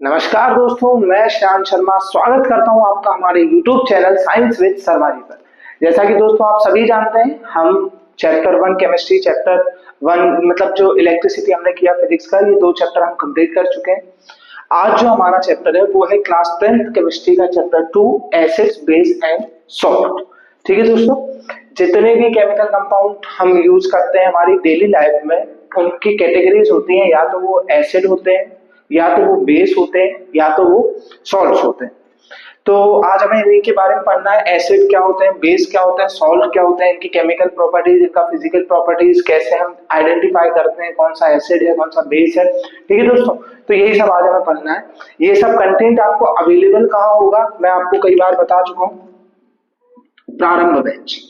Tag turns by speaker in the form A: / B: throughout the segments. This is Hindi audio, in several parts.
A: नमस्कार दोस्तों, मैं श्याम शर्मा स्वागत करता हूं आपका हमारे YouTube channel science with Sharma ji पर। जैसा कि दोस्तों आप सभी जानते हैं, हम चैप्टर 1 केमिस्ट्री, चैप्टर 1 मतलब जो इलेक्ट्रिसिटी हमने किया फिजिक्स का, ये 2 चैप्टर हम कंप्लीट कर चुके हैं। आज जो हमारा चैप्टर है वो है क्लास 10th केमिस्ट्री का chapter 2 acids, base and salt. ठीक है दोस्तों, जितने भी केमिकल कंपाउंड हम यूज करते हैं हमारी डेली लाइफ में, उनकी कैटेगरीज होती हैं, या तो वो एसिड होते हैं, या तो वो बेस होते हैं, या तो वो सॉल्ट्स होते हैं। तो आज हमें इन्हीं के बारे में पढ़ना है। एसिड क्या होते हैं, बेस क्या होता है, सॉल्ट क्या होता है, इनकी केमिकल प्रॉपर्टीज, इनका फिजिकल प्रॉपर्टीज, कैसे हम आइडेंटिफाई करते हैं कौन सा एसिड है कौन सा बेस है। ठीक है दोस्तों, तो यही सब आज हमें पढ़ना है। ये सब कंटेंट आपको अवेलेबल कहाँ होगा, मैं आपको कई बार बता चुका हूँ, प्रारंभ बैच।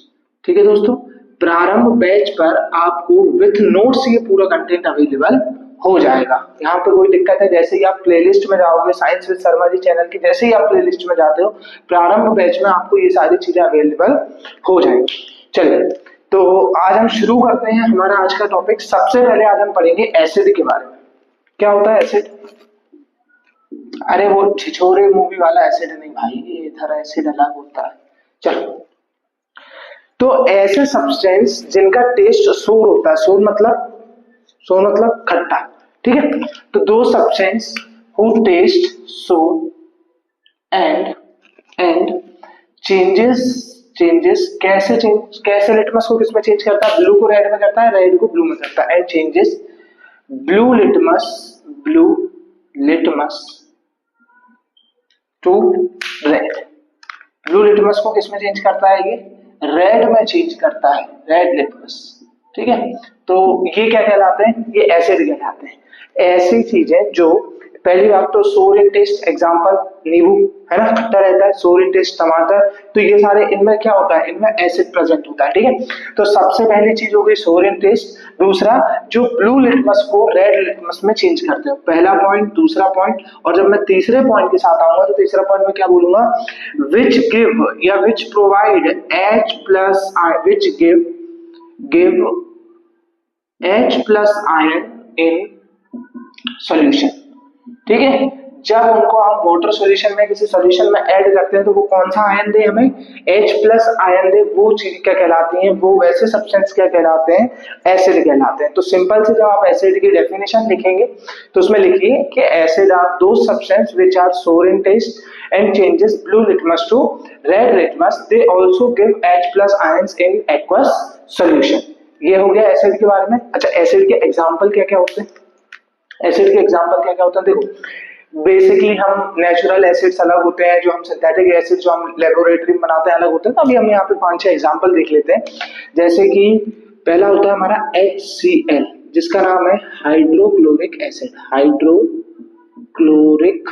A: ठीक है दोस्तों, प्रारंभ बैच पर आपको विथ नोट्स ये पूरा कंटेंट अवेलेबल हो जाएगा। यहाँ पे कोई दिक्कत है, जैसे ही आप प्लेलिस्ट में जाओगे science with Sharma ji channel की, जैसे ही आप प्लेलिस्ट में जाते हो प्रारंभ बैच में आपको ये सारी चीजें अवेलेबल हो जाएंगी। चलिए, तो आज हम शुरू करते हैं हमारा आज का टॉपिक। सबसे पहले आज हम पढ़ेंगे एसिड के बारे में। क्या होता है एसिड? अरे वो छिछोरे मूवी वाला एसिड नहीं भाई, ये इधर एसिड अलग होता है। चलो, तो ऐसे सब्सटेंस जिनका टेस्ट सोर होता है, सोर मतलब खट्टा। ठीक है, तो दो सब्सटेंस हु टेस्ट सोर एंड चेंजेस कैसे लिटमस को किसमें चेंज करता है? ब्लू को रेड में करता है, रेड को ब्लू में करता है। And changes blue litmus to red. Blue litmus को किसमें चेंज करता है? ये रेड में चेंज करता है, रेड लिटमस। ठीक है, तो ये क्या कहलाते हैं? ये एसिड कहलाते हैं। ऐसी चीजें जो, पहली बात तो सोर इन टेस्ट, एग्जांपल नींबू है ना, खट्टा रहता है। सोर इन टेस्ट टमाटर, तो ये सारे इनमें क्या होता है? इनमें एसिड प्रेजेंट होता है। ठीक है, तो सबसे पहली चीज हो गई सोर इन टेस्ट। दूसरा, जो ब्लू लिटमस को रेड लिटमस में चेंज करते हैं, पहला पॉइंट। दूसरा पॉइंट, और जब मैं तीसरे पॉइंट के साथ आऊंगा तो तीसरा पॉइंट में क्या बोलूंगा? विच गिव या which provide H plus which give H plus ion in solution. ठीक है, जब उनको हम वाटर सॉल्यूशन में किसी सॉल्यूशन में ऐड करते हैं तो वो कौन सा आयन दे हमें? H प्लस आयन दे। वो चीज क्या कहलाती है? वो वैसे सब्सटेंस क्या कहलाते हैं? एसिड कहलाते हैं। तो सिंपल से जब आप एसिड की डेफिनेशन लिखेंगे तो उसमें लिखिए कि एसिड आर दो substance which are sour in test and changes blue litmus to red litmus. They also give H plus ions in aqueous solution. ये हो गया एसिड के बारे में। अच्छा, एसिड के एग्जांपल क्या क्या होते हैं? एसिड के एग्जांपल क्या क्या होता है? देखो, बेसिकली हम नेचुरल एसिड्स अलग होते हैं, जो हम सिंथेटिक एसिड जो हम लेबोरेटरी में बनाते हैं अलग होते हैं। तो अभी हम यहाँ पे 5-6 एग्जांपल देख लेते हैं। जैसे कि पहला होता है हमारा HCl, जिसका नाम है हाइड्रोक्लोरिक एसिड। Hydrochloric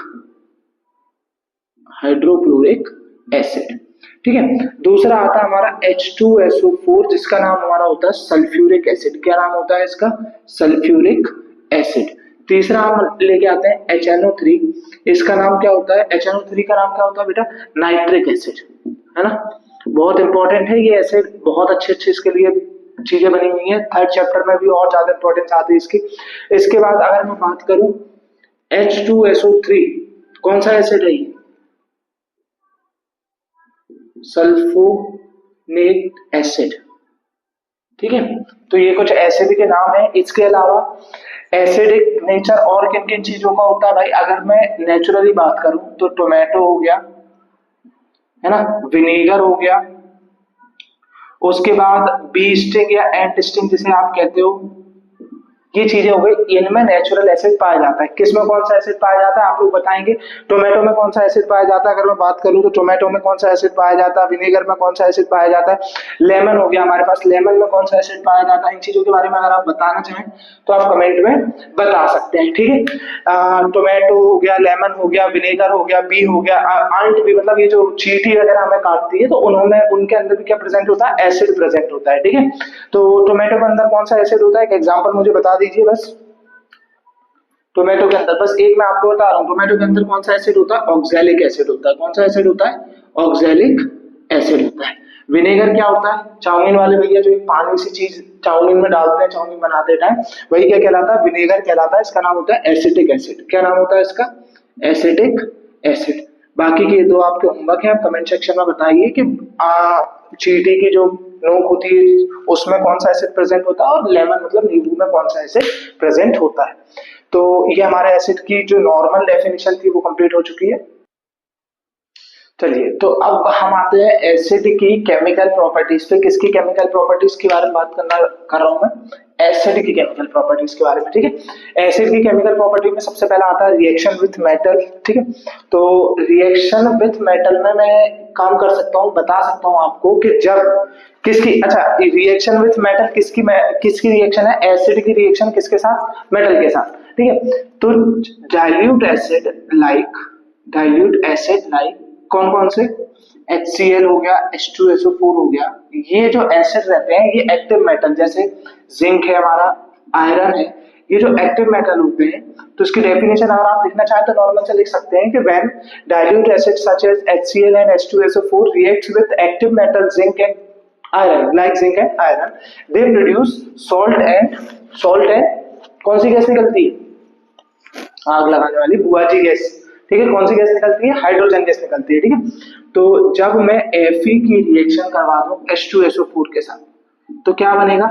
A: acid. ठीक है, दूसरा आता है हमारा H2SO4, जिसका नाम हमारा होता है सल्फ्यूरिक एसिड। क्या नाम होता है इसका? Sulphuric acid. तीसरा हम लेके आते हैं HNO3, इसका नाम क्या होता है? HNO3 का नाम क्या होता है बेटा? नाइट्रिक एसिड, है ना। बहुत इंपॉर्टेंट है ये एसिड, बहुत अच्छे इसके लिए चीजें बनी हुई है। थर्ड चैप्टर में भी और ज्यादा इंपॉर्टेंस आती है इसकी। इसके बाद अगर मैं बात करूं H2SO3, कौन सा एसिड है ये? Sulphonate acid. ठीक है, तो ये कुछ एसिड के नाम है। इसके अलावा एसिडिक नेचर और किन किन चीजों का होता है भाई? अगर मैं नेचुरली बात करूं तो टोमेटो हो गया, है ना, विनेगर हो गया, उसके बाद बी स्टिंग या एंट स्टिंग जिसे आप कहते हो, ये चीजें हो गई। इनमें नेचुरल एसिड पाया जाता है। किसमें कौन सा एसिड पाया जाता है आप लोग बताएंगे? टोमेटो में कौन सा एसिड पाया जाता है? अगर मैं बात करूं तो टोमेटो में कौन सा एसिड पाया जाता है? विनेगर में कौन सा एसिड पाया जाता है? लेमन हो गया हमारे पास, लेमन में कौन सा एसिड पाया जाता है? इन चीजों के बारे में अगर आप बताना चाहें तो आप कमेंट में बता सकते हैं। ठीक है, टोमेटो हो गया, लेमन हो गया, विनेगर हो गया, बी हो गया, आंट भी, मतलब ये जो चींटी वगैरह हमें काटती है तो उन्होंने, उनके अंदर भी क्या प्रेजेंट होता है? एसिड प्रेजेंट होता है। ठीक है, तो टोमेटो के अंदर कौन सा एसिड होता है? एक एग्जांपल मुझे बता दीजिए बस। टोमेटो के अंदर बस एक मैं आपको बता रहा हूं, टोमेटो के अंदर कौन सा एसिड होता है? ऑक्सैलिक एसिड होता है। कौन सा एसिड होता है? ऑक्सैलिक एसिड होता है। विनेगर क्या होता है? चाउमीन वाले भैया जो एक पानी सी चीज चाउमीन में डालते हैं चाउमीन बनाते टाइम, वही क्या कहलाता है? विनेगर कहलाता है। इसका नाम होता है एसिटिक एसिड। क्या नाम होता है इसका? Acetic acid. बाकी के दो आपके होमवर्क है, आप कमेंट सेक्शन में बताइए कि चींटी की जो नोक होती है उसमें कौन सा एसिड प्रेजेंट होता है और लेमन मतलब नींबू में कौन सा एसिड प्रेजेंट होता है। तो ये हमारे एसिड की जो नॉर्मल डेफिनेशन थी वो कंप्लीट हो चुकी है। चलिए, तो अब हम आते हैं एसिड की केमिकल प्रॉपर्टीज पे। किसकी केमिकल प्रॉपर्टीज के बारे में बात कर रहा हूं मैं? एसिड की केमिकल प्रॉपर्टीज के बारे में, ठीक है। एसिड की केमिकल प्रॉपर्टी में सबसे पहला आता है रिएक्शन विथ मेटल, ठीक है। तो रिएक्शन विथ मेटल में मैं काम कर सकता हूँ, बता सकता हूँ आपको कि जब किसकी, अच्छा रिएक्शन विथ मेटल किसकी रिएक्शन है? एसिड की रिएक्शन किसके साथ? मेटल के साथ, ठीक है। तो डाइल्यूट एसिड लाइक कौन कौन से? HCl हो गया, H2SO4 हो गया। ये जो एसिड रहते हैं ये एक्टिव मेटल, जैसे जिंक है हमारा, आयरन है, ये जो एक्टिव मेटल होते हैं। तो इसकी डेफिनेशन अगर आप लिखना चाहें तो नॉर्मल से लिख सकते हैं कि when dilute acid such as HCl and H2SO4 reacts with active metal zinc and iron, like zinc and iron, they produce salt and कौन सी गैस निकलती है? आग लगाने वाली बुआजी गैस, ठीक है। कौन सी गैस निकलती है? हाइड्रोजन गैस निकलती है, ठीक है। तो जब मैं Fe की रिएक्शन करवा दूं H2SO4 के साथ तो क्या बनेगा?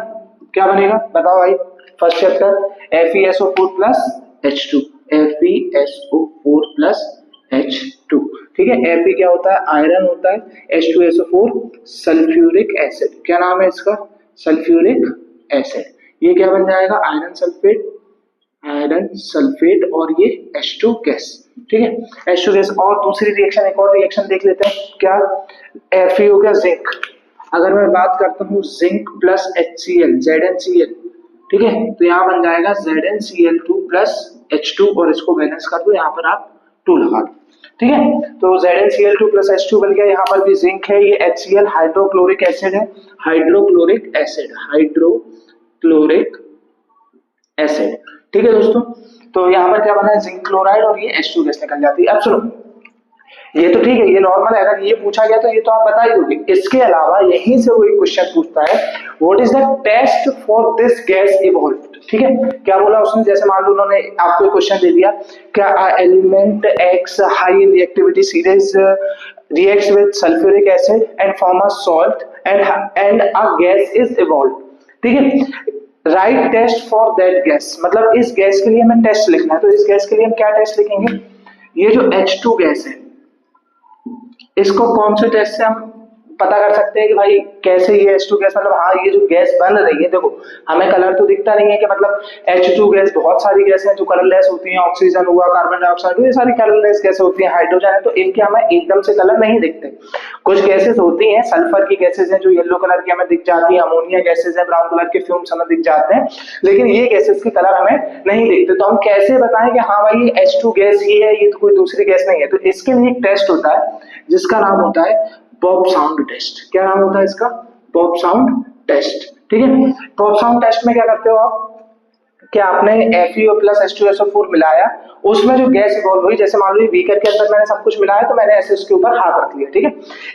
A: बताओ भाई। First chapter FeSO4 plus H2, FeSO4 plus H2, ठीक है। Fe क्या होता है? आयरन होता है। H2SO4 सल्फ्यूरिक एसिड, क्या नाम है इसका? Sulphuric acid. ये क्या बन जाएगा? आयरन सल्फेट और ये H2 गैस, ठीक है। H2 gas. और दूसरी रिएक्शन, एक और रिएक्शन देख लेते हैं क्या? Fe हो गया जिंक। अगर मैं बात करता हूँ जिंक प्लस HCl, ZnCl, ठीक है, तो यहाँ बन जाएगा ZnCl2 प्लस H2 और इसको बैलेंस कर दो, यहाँ पर आप 2 लगा दो, ठीक है। तो ZnCl2 प्लस H2 बन गया। यहाँ पर भी जिंक है, ये HCl हाइड्रोक्लोरिक एसिड है, हाइड्रोक्लोरिक एसिड, ठीक है दोस्तों। तो यहाँ पर क्या बना है? जिंक क्लोराइड और ये H2 गैस निकल जाती है। अब सुनो, ये तो ठीक है, ये नॉर्मल है, अगर ये पूछा गया तो ये तो आप बता ही दोगे। इसके अलावा यहीं से कोई क्वेश्चन पूछता है what is the test for this gas evolved, ठीक है। क्या बोला उसने? जैसे मान लो उन्होंने आपको क्वेश्चन दे दिया, क्या element x high in reactivity series reacts with sulfuric acid and form a salt and a gas is evolved, ठीक है। Right test for that gas, मतलब इस गैस के लिए हमें टेस्ट लिखना है, तो इस गैस के लिए हम क्या टेस्ट लिखेंगे? ये जो H2 गैस है इसको कौन से टेस्ट से हम पता कर सकते हैं कि भाई कैसे ये H2 गैस, मतलब हाँ ये जो गैस बन रही है, देखो हमें कलर तो दिखता नहीं है कि मतलब H2 गैस, बहुत सारी गैस हैं जो कलरलेस होती हैं, ऑक्सीजन हुआ, कार्बन डाइऑक्साइड, ये सारी कलरलेस गैसें होती हैं, हाइड्रोजन है, तो इनके हमें एकदम से कलर नहीं दिखते। कुछ गैसेस होती हैं, सल्फर की गैसेस हैं जो येलो कलर की हमें दिख जाती है, अमोनिया गैसेस हैं, ब्राउन कलर के फ्यूम्स हमें दिख जाते हैं, लेकिन ये गैसेस के कलर हमें नहीं दिखते। तो हम कैसे बताएं कि हाँ भाई ये H2 गैस ही है, ये तो कोई दूसरी गैस नहीं है? तो इसके लिए एक टेस्ट होता है जिसका नाम होता है पॉप साउंड टेस्ट। क्या नाम होता है इसका? पॉप साउंड टेस्ट, ठीक है। पॉप साउंड टेस्ट में क्या करते हो आप? क्या आपने FeO प्लस H2SO4 मिलाया, उसमें जो गैस इवॉल्व हुई, जैसे मान लो बीकर के अंदर मैंने सब कुछ मिलाया तो मैंने ऐसे उसके ऊपर हाथ रख लिया, ठीक है।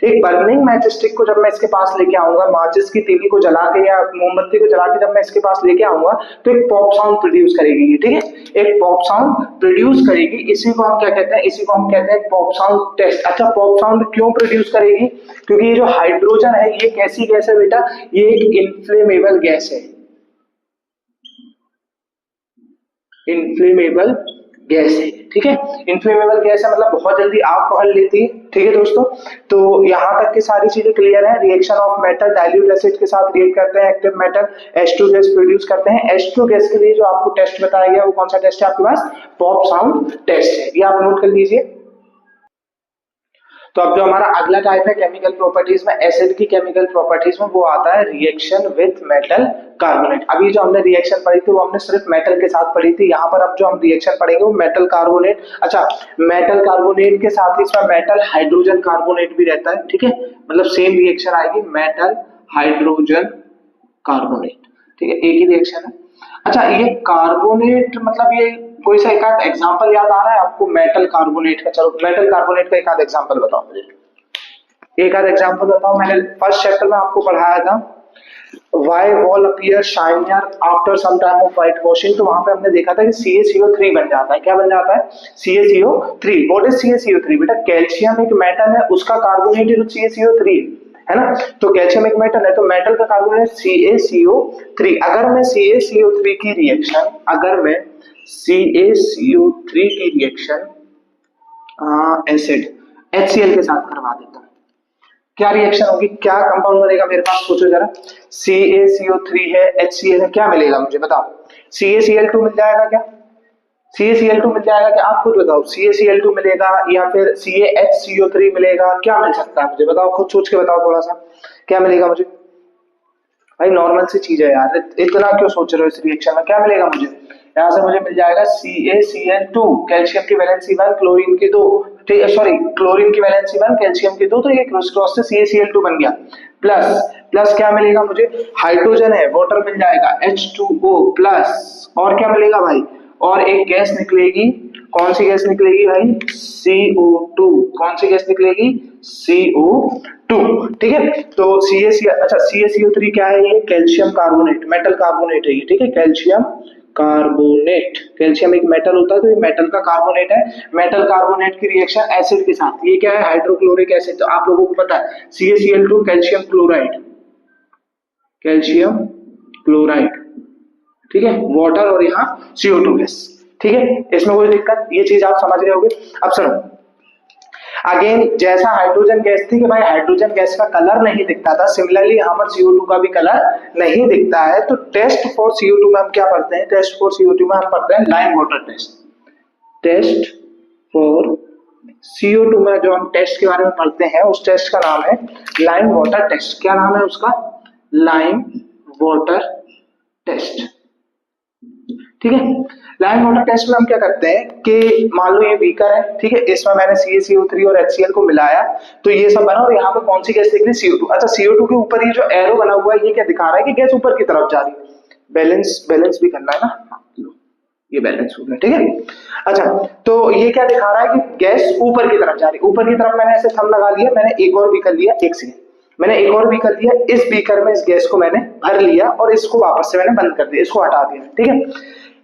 A: एक बर्निंग मैच स्टिक को जब मैं इसके पास लेके आऊंगा, माचिस की तीली को जला के या मोमबत्ती को जला के जब मैं इसके पास लेके आऊंगा तो एक पॉप साउंड प्रोड्यूस करेगी, ठीक है, एक पॉप साउंड प्रोड्यूस करेगी। इसी को हम क्या कहते हैं? इसी को हम कहते हैं पॉप साउंड टेस्ट। अच्छा, पॉप साउंड क्यों प्रोड्यूस करेगी? क्योंकि ये जो हाइड्रोजन है ये कैसी गैस है बेटा? ये एक इन्फ्लेमेबल गैस है, इन्फ्लेमेबल गैस है, ठीक है। इन्फ्लेमेबल गैस है मतलब बहुत जल्दी आग पकड़ लेती है, ठीक है दोस्तों। तो यहाँ तक की सारी चीजें क्लियर है। Reaction of metal dilute acid के साथ रिएक्ट करते हैं, active metal H2 gas produce करते हैं। H2 गैस के लिए जो आपको टेस्ट बताया गया वो कौन सा टेस्ट है आपके पास? पॉप साउंड टेस्ट है, ये आप नोट कर लीजिए। तो अब जो हमारा अगला टाइप है केमिकल प्रॉपर्टीज में, एसिड की केमिकल प्रॉपर्टीज में, वो आता है रिएक्शन विथ मेटल कार्बोनेट। अभी जो हमने रिएक्शन पढ़ी थी वो हमने सिर्फ मेटल के साथ पढ़ी थी, यहाँ पर अब जो हम रिएक्शन पढ़ेंगे वो मेटल कार्बोनेट। अच्छा, मेटल कार्बोनेट के साथ ही इसमें मेटल हाइड्रोजन कार्बोनेट भी रहता है, ठीक है, मतलब सेम रिएक्शन आएगी, मेटल हाइड्रोजन कार्बोनेट, ठीक है, एक ही रिएक्शन है। अच्छा, ये कार्बोनेट मतलब ये कोई सा एक आध एग्जांपल याद आ रहा है आपको मेटल कार्बोनेट का? चलो मेटल कार्बोनेट का एक आध एग्जांपल बताओ मुझे, एक आध एग्जांपल बताओ। मैंने फर्स्ट चैप्टर में आपको पढ़ाया था why wall appear shinier after some time of white washing, तो वहां पे हमने देखा था कि CaCO3 बन जाता है। क्या बन जाता है? CaCO3। What is CaCO3? बेटा कैल्शियम एक मेटल है, उसका कार्बोनेट जो CaCO3 है ना, तो कैल्शियम एक मेटल है, तो मेटल का कार्बोनेट CaCO3। अगर मैं CaCO3 की रिएक्शन, अगर मैं CaCO3 की रिएक्शन एसिड HCl के साथ करवा देता हूं, क्या रिएक्शन होगी, क्या कंपाउंड बनेगा मेरे पास, सोचो जरा। CaCO3 है, HCl है, क्या मिलेगा मुझे बताओ? CaCl2 मिल जाएगा क्या? CaCl2 मिल जाएगा क्या? आप खुद बताओ, CaCl2 मिलेगा या फिर CaHCO3 मिलेगा, क्या मिल सकता है मुझे बताओ, खुद सोच के बताओ थोड़ा सा, क्या मिलेगा मुझे? भाई नॉर्मल सी चीज है यार, इतना क्यों सोच रहे हो इस रिएक्शन में, क्या मिलेगा मुझे? यहाँ से मुझे मिल जाएगा CaCl2, कैल्शियम की वैलेंसी 1, क्लोरीन की 2, ठीक है, सॉरी क्लोरीन की वैलेंसी 1, कैल्शियम की 2, तो ये क्रॉस क्रॉस से CaCl2 बन गया। प्लस प्लस क्या मिलेगा मुझे? हाइड्रोजन है, वाटर मिल जाएगा H2O प्लस, और क्या मिलेगा भाई? और एक गैस निकलेगी, कौन सी गैस निकलेगी भाई? CO2। कौन सी गैस निकलेगी? CO2। ठीक है, तो अच्छा CaCO3 क्या है? ये कैल्शियम कार्बोनेट, मेटल कार्बोनेट है ये, ठीक है, कैल्शियम कार्बोनेट। कैल्शियम एक मेटल होता है, तो ये मेटल का कार्बोनेट है। मेटल कार्बोनेट की रिएक्शन एसिड के साथ, ये क्या है? Hydrochloric acid. तो आप लोगों को पता है CaCl2 calcium chloride, calcium chloride, ठीक है, वाटर और यहाँ CO2 गैस, ठीक है, इसमें कोई दिक्कत, ये चीज आप समझ रहे होगे। अब सुनो, अगेन जैसा हाइड्रोजन गैस थी कि भाई हाइड्रोजन गैस का कलर नहीं दिखता था, सिमिलरली यहाँ पर CO2 का भी कलर नहीं दिखता है। तो टेस्ट फॉर CO2 में हम क्या पढ़ते हैं? टेस्ट फॉर CO2 में हम पढ़ते हैं lime water test. Test for CO2 में जो हम टेस्ट के बारे में पढ़ते हैं, उस टेस्ट का नाम है लाइम वाटर टेस्ट। क्या नाम है उसका? लाइम वाटर टेस्ट, ठीक है। लाइम वाटर टेस्ट में हम क्या करते हैं कि मान लो ये बीकर है, ठीक है, इसमें मैंने CaCO3 और HCl को मिलाया, तो ये सब बना, और यहाँ पे कौन सी गैस दिख रही? CO2। अच्छा, CO2 के ऊपर ये जो एरो बना हुआ है, ये क्या दिखा रहा है कि गैस ऊपर की तरफ जा रही है। बैलेंस बैलेंस भी करना है ना, हाँ, ये बैलेंस हो गया, ठीक है। अच्छा, तो ये क्या दिखा रहा है कि गैस ऊपर की तरफ जा रही है। ऊपर की तरफ मैंने ऐसे थंब लगा लिया, मैंने एक और बीकर लिया, एक सेकंड, मैंने एक और बीकर लिया, इस बीकर में इस गैस को मैंने भर लिया और इसको वापस से मैंने बंद कर दिया, इसको हटा दिया, ठीक है।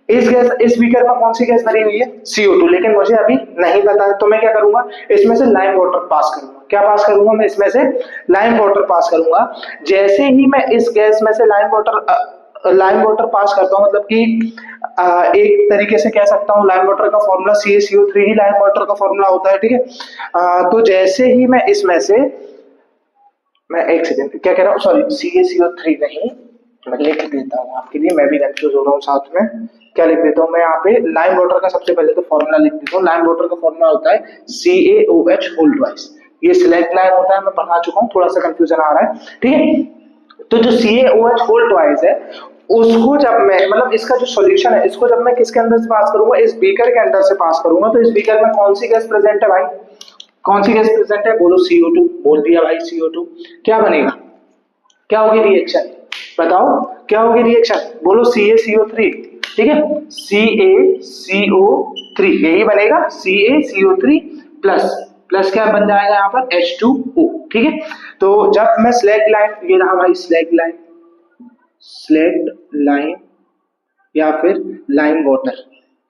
A: इस बीकर में कौन सी गैस भरी हुई है? CO2, लेकिन मुझे अभी नहीं पता है, तो मैं क्या करूंगा? इसमें से लाइम वाटर पास करूंगा। क्या पास करूंगा? मैं इसमें से लाइम वाटर पास करूंगा। जैसे ही मैं इस गैस में से लाइम वाटर पास करता हूं, मतलब कि एक तरीके से कह सकता हूं लाइम वाटर का फॉर्मूला CaCO3 ही लाइम वाटर का फॉर्मूला होता है, ठीक है। तो जैसे ही मैं इसमें से, मैं एक सेकंड क्या कह रहा हूँ, सॉरी CaCO3 नहीं, मैं लिख देता हूँ आपके लिए, मैं भी कंफ्यूज हो रहा हूँ साथ में। क्या लिख देता हूँ मैं यहाँ पे? लाइम वाटर का सबसे पहले तो फॉर्मूला लिख देता हूँ। लाइम वाटर का फॉर्मूला होता है CaOH होल ट्वाइस। ये सिलेक्ट लाइम होता है, मैं पढ़ा चुका हूँ, थोड़ा सा कंफ्यूजन आ रहा है, ठीक है। तो जो CaOH होल ट्वाइस है, उसको जब मैं, मतलब इसका जो सॉल्यूशन है, इसको जब मैं किसके अंदर से पास करूंगा? इस बीकर के अंदर से पास करूंगा। तो इस बीकर में कौन सी गैस प्रेजेंट है भाई? कौन सी गैस प्रेजेंट है? बोलो CO2। बोल दिया भाई CO2। क्या बनेगा? क्या होगी रिएक्शन? बताओ क्या होगी रिएक्शन? बोलो CaCO3, ठीक है, CaCO3 यही बनेगा, CaCO3 प्लस प्लस क्या बन जाएगा यहाँ पर? H2O, ठीक है। तो जब मैं स्लैग लाइन, ये रहा भाई स्लैग लाइन, स्लैग लाइन या फिर लाइम वाटर,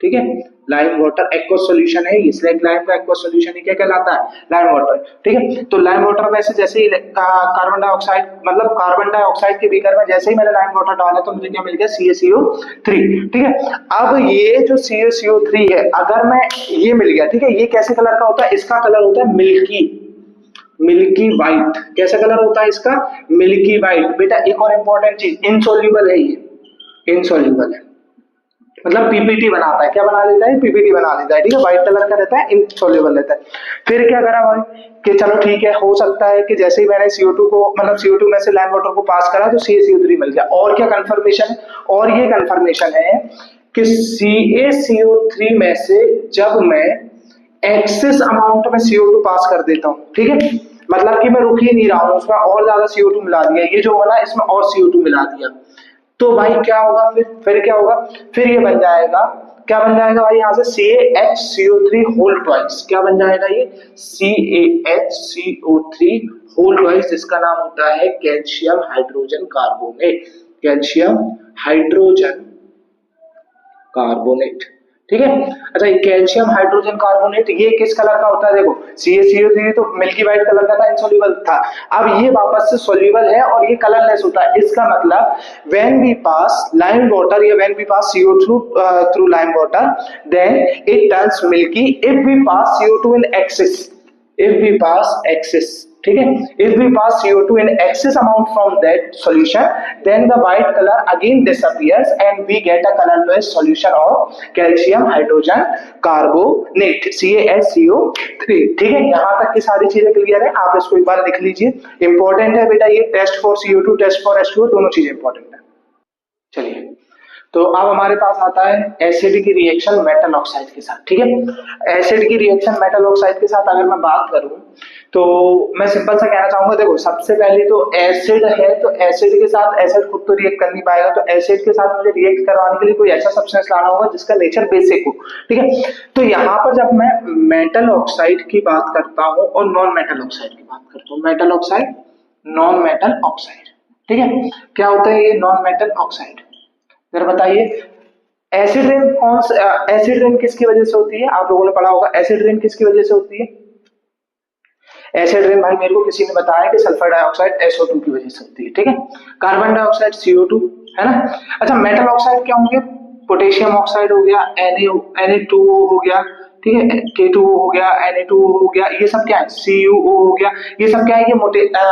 A: ठीक है, लाइम वाटर एक्वस सॉल्यूशन है ये, स्लैग लाइम का एक्वस सॉल्यूशन क्या कहलाता है? लाइम वाटर, ठीक है। तो लाइम वाटर में ऐसे जैसे ही कार्बन डाइऑक्साइड, मतलब कार्बन डाइऑक्साइड के बीकर में जैसे ही मैंने लाइम वाटर डाला, तो मुझे क्या मिल गया? CaCO3, ठीक है। अब ये जो CaCO3 है, अगर मैं, ये मिल गया, ठीक है, ये कैसे कलर का होता है? इसका कलर होता है मिल्की वाइट। कैसा कलर होता है इसका? Milky white. बेटा एक और इंपॉर्टेंट चीज, इनसॉल्युबल है ये, इनसॉल्युबल है, मतलब पीपीटी बनाता है। क्या बना लेता है? पीपीटी बना लेता है, ठीक है, व्हाइट कलर का रहता है, इनसॉल्युबल रहता है। फिर क्या करा भाई कि चलो ठीक है, हो सकता है कि जैसे ही मैंने CO2 को, मतलब CO2 में से लाइम वाटर को पास करा, तो CaCO3 मिल गया। और क्या कंफर्मेशन है? और ये कंफर्मेशन है कि CaCO3 में से जब मैं एक्सेस अमाउंट में CO2 पास कर देता हूं, ठीक है, मतलब कि मैं रुक ही नहीं रहा हूं, उसमें और ज्यादा CO2 मिला दिया, ये जो बना इसमें और CO2 मिला दिया, तो भाई क्या होगा? फिर क्या होगा? फिर ये बन जाएगा क्या बन जाएगा भाई यहाँ से CaHCO3 होल ट्वाइस, क्या बन जाएगा ये CaHCO3 होल ट्वाइस, जिसका नाम होता है calcium hydrogen carbonate, calcium hydrogen carbonate. ठीक है, अच्छा ये कैल्शियम हाइड्रोजन कार्बोनेट ये किस कलर का होता है, देखो CaCO3 तो मिल्की व्हाइट कलर का था, इनसोल्यूबल था, अब ये वापस से सोल्यूबल है और ये कलरलेस होता है। इसका मतलब when we pass lime water या when we pass CO2 through lime water then it turns milky if we pass CO2 in excess, if we pass excess, ठीक है, if we pass CO2 in excess amount from that solution then the white color again disappears and we get a colorless solution of calcium hydrogen carbonate CaHCO3। ठीक है, यहां तक की सारी चीजें क्लियर है, आप इसको एक बार लिख लीजिए, इंपॉर्टेंट है बेटा ये, test for CO2 test for H2O दोनों चीजें इंपॉर्टेंट है। चलिए तो अब हमारे पास आता है एसिड की रिएक्शन मेटल ऑक्साइड के साथ। ठीक है, एसिड की रिएक्शन मेटल ऑक्साइड के साथ अगर मैं बात करूं तो मैं सिंपल सा कहना चाहूंगा, देखो सबसे पहले तो एसिड है तो एसिड के साथ एसिड खुद तो रिएक्ट कर नहीं पाएगा, तो एसिड के साथ मुझे रिएक्ट करवाने के लिए कोई ऐसा सब्सटेंस लाना होगा जिसका नेचर बेसिक हो। ठीक है, तो यहाँ पर जब मैं मेटल ऑक्साइड की बात करता हूँ और नॉन मेटल ऑक्साइड की बात करता हूँ, metal oxide non metal oxide, ठीक है, क्या होता है ये नॉन मेटल ऑक्साइड, जरा बताइए। एसिड रेन कौन सा, एसिड रेन किसकी वजह से होती है, आप लोगों ने पढ़ा होगा एसिड रेन किसकी वजह से होती है। एसिड रेन भाई मेरे को किसी ने बताया कि सल्फर डाइऑक्साइड SO2 की वजह से होती है। ठीक है, कार्बन डाइऑक्साइड CO2 है ना। अच्छा मेटल ऑक्साइड क्या होंगे, पोटेशियम ऑक्साइड हो गया, Na2O हो गया, ठीक है, K2O हो गया, Na2O हो गया, ये सब क्या है, CuO हो गया, ये सब क्या है, ये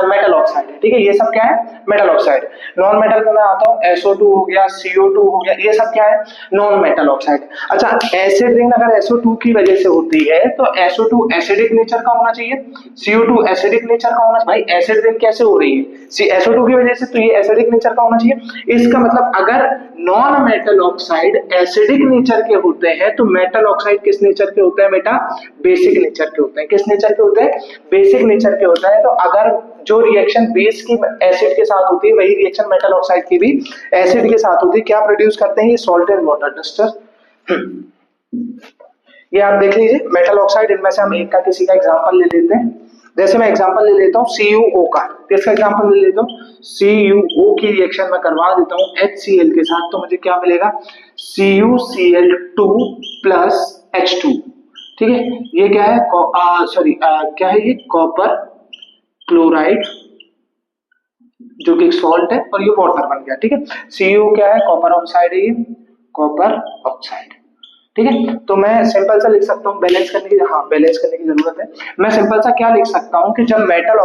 A: मेटल ऑक्साइड है। ठीक है, ये सब क्या है, मेटल ऑक्साइड। नॉन मेटल में मैं आता हूँ, SO2 हो गया, CO2 हो गया, ये सब क्या है, नॉन मेटल ऑक्साइड। अच्छा एसिड रिंग अगर SO2 की वजह से होती है तो SO2 एसिडिक नेचर का होना चाहिए, CO2 एसिडिक नेचर का होना चाहिए। भाई एसिड रिंग कैसे हो रही है, SO2 की वजह से, तो ये एसिडिक नेचर का होना चाहिए। इसका मतलब अगर non metal oxide acidic nature के होते हैं तो मेटल ऑक्साइड किस नेचर के होते हैं बेटा, बेसिक नेचर के होते हैं। किस नेचर के होते हैं, बेसिक नेचर के होते हैं। तो अगर जो रिएक्शन बेस की एसिड के साथ होती है वही रिएक्शन मेटल ऑक्साइड की भी एसिड के साथ होती है, क्या प्रोड्यूस करते हैं, ये सॉल्ट एंड वाटर डस्टर। ये आप देख लीजिए मेटल ऑक्साइड, इनमें से हम एक का किसी का एग्जांपल ले लेते हैं। जैसे मैं एग्जांपल ले लेता हूँ CuO का, किसका एग्जांपल ले लेता हूँ, CuO की रिएक्शन मैं करवा देता हूँ HCl के साथ, तो मुझे क्या मिलेगा, CuCl2 प्लस H2। ठीक है, ये क्या है, क्या है ये, कॉपर क्लोराइड जो कि सॉल्ट है और ये वाटर बन गया। ठीक है, Cu क्या है, कॉपर ऑक्साइड है, ये कॉपर ऑक्साइड। ठीक है, तो मैं सिंपल सा लिख सकता हूँ, बैलेंस करने की, हाँ बैलेंस करने की जरूरत है। मैं सिंपल सा क्या लिख सकता हूँ कि जब मेटल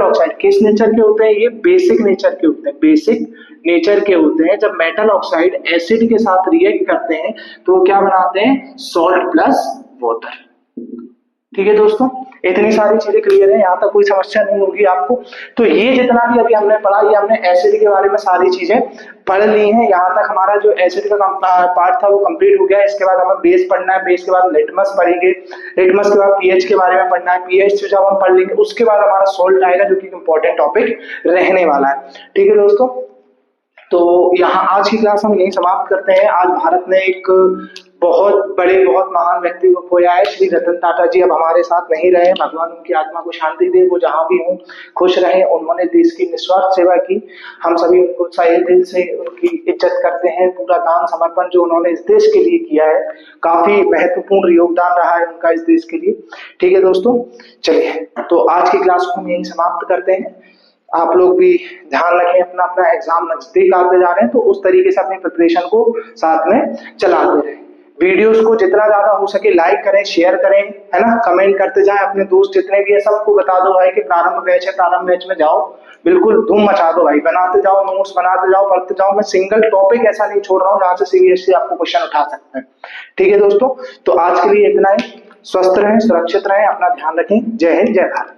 A: ऑक्साइड किस नेचर के होते हैं, ये बेसिक नेचर के होते हैं, बेसिक नेचर के होते हैं। जब मेटल ऑक्साइड एसिड के साथ रिएक्ट करते हैं तो वो क्या बनाते हैं, सॉल्ट प्लस वाटर। ठीक है दोस्तों, इतनी सारी चीजें क्लियर है, यहाँ तक कोई समस्या नहीं होगी आपको। तो ये जितना भी अभी हमने पढ़ा, ये हमने एसिड के बारे में सारी चीजें पढ़ ली हैं। यहाँ तक हमारा जो एसिड का पार्ट था वो कंप्लीट हो गया। इसके बाद हमें बेस पढ़ना है, बेस के बाद लिटमस पढ़ेंगे, लिटमस के बाद पीएच के बारे में पढ़ना है, पीएच जब हम पढ़ लेंगे उसके बाद हमारा सॉल्ट आएगा जो कि इंपॉर्टेंट टॉपिक रहने वाला है। ठीक है दोस्तों, तो यहाँ आज की क्लास हम यही समाप्त करते हैं। आज भारत ने एक बहुत बड़े बहुत महान व्यक्ति को खोया है, श्री रतन टाटा जी अब हमारे साथ नहीं रहे, भगवान उनकी आत्मा को शांति दे, वो जहां भी हों खुश रहे। उन्होंने देश की निस्वार्थ सेवा की, हम सभी उनको सही दिल से उनकी इज्जत करते हैं। पूरा दान समर्पण जो उन्होंने इस देश के लिए किया है, काफी महत्वपूर्ण योगदान रहा है उनका इस देश के लिए। ठीक है दोस्तों, चलिए तो आज की क्लास को हम यही समाप्त करते हैं। आप लोग भी ध्यान रखें, अपना अपना एग्जाम नजदीक आते जा रहे हैं तो उस तरीके से अपनी प्रिपरेशन को साथ में चलाते रहें। वीडियोस को जितना ज्यादा हो सके लाइक करें, शेयर करें, है ना, कमेंट करते जाएं। अपने दोस्त जितने भी है सबको बता दो भाई कि प्रारंभ बैच है, प्रारंभ बैच में जाओ, बिल्कुल धूम मचा दो भाई, बनाते जाओ, नोट्स बनाते जाओ, पढ़ते जाओ। मैं सिंगल टॉपिक ऐसा नहीं छोड़ रहा हूँ जहां से सीबीएसई आपको क्वेश्चन उठा सकते हैं। ठीक है दोस्तों, तो आज के लिए इतना ही। स्वस्थ रहें, सुरक्षित रहें, अपना ध्यान रखें। जय हिंद, जय भारत।